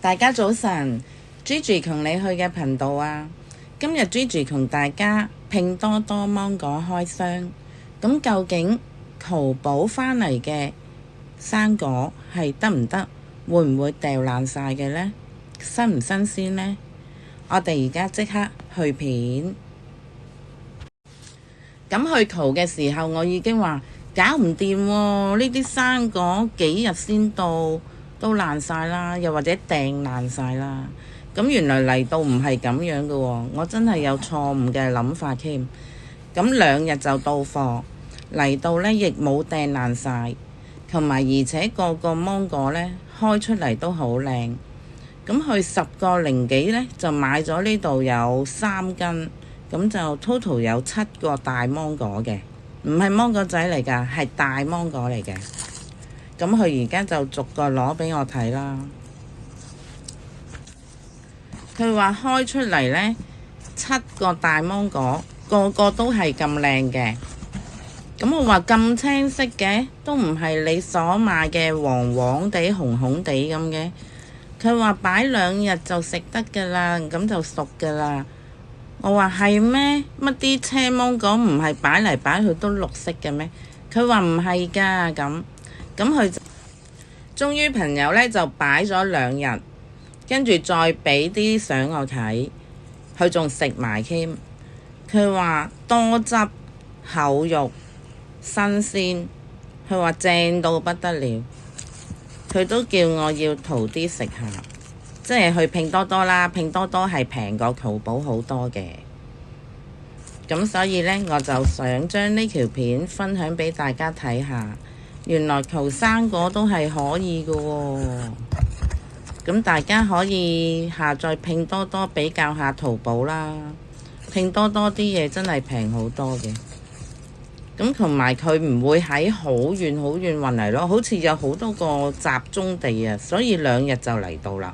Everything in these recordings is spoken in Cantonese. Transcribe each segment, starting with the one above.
大家早晨，Gigi 同你去嘅頻道啊。今日 Gigi 同大家拼多多芒果開箱，咁究竟淘寶返嚟嘅生果係得唔得？會唔會掉爛晒嘅呢？新唔新鮮呢？我哋而家即刻去片。咁去淘嘅時候，我已經話搞唔掂喎，呢啲生果幾日先到，都爛晒啦，又或者掟爛晒啦。咁原來嚟到唔係咁樣嘅喎，我真係有錯誤嘅諗法添。咁2日就到貨，嚟到呢亦冇掟爛晒，同埋而且個芒果呢開出嚟都好靚。咁去10個零幾呢，就買咗呢度有3斤，咁就 total 有7個大芒果嘅，唔係芒果仔嚟㗎，係大芒果嚟嘅。咁佢而家就逐個攞俾我睇啦。佢話開出嚟呢7個大芒果，個個都係咁靚嘅。咁我話咁青色嘅，都唔係你所買嘅黃黃地、紅紅地咁嘅。佢話擺2日就食得㗎啦，咁就熟㗎啦。我話係咩？乜啲青芒果唔係擺嚟擺去都綠色嘅咩？佢話唔係㗎，咁佢終於朋友呢就擺咗2日，跟住再俾啲相我睇，佢仲食埋添。佢話多汁、厚肉、新鮮，佢話正到不得了。佢都叫我要淘啲食下，即係去拼多多啦。拼多多係平過淘寶好多嘅。咁所以呢，我就想將呢條片分享俾大家睇下，原來淘生果都係可以嘅喎。咁大家可以下載拼多多比較下淘寶啦。拼多多啲嘢真係平好多嘅。咁同埋佢唔會喺好遠好遠運嚟咯，好似有好多個集中地啊，所以2日就嚟到啦。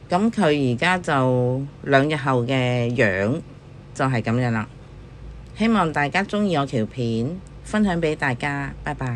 咁佢而家就2日後嘅樣就係咁樣啦。希望大家鍾意我條片，分享俾大家，拜拜。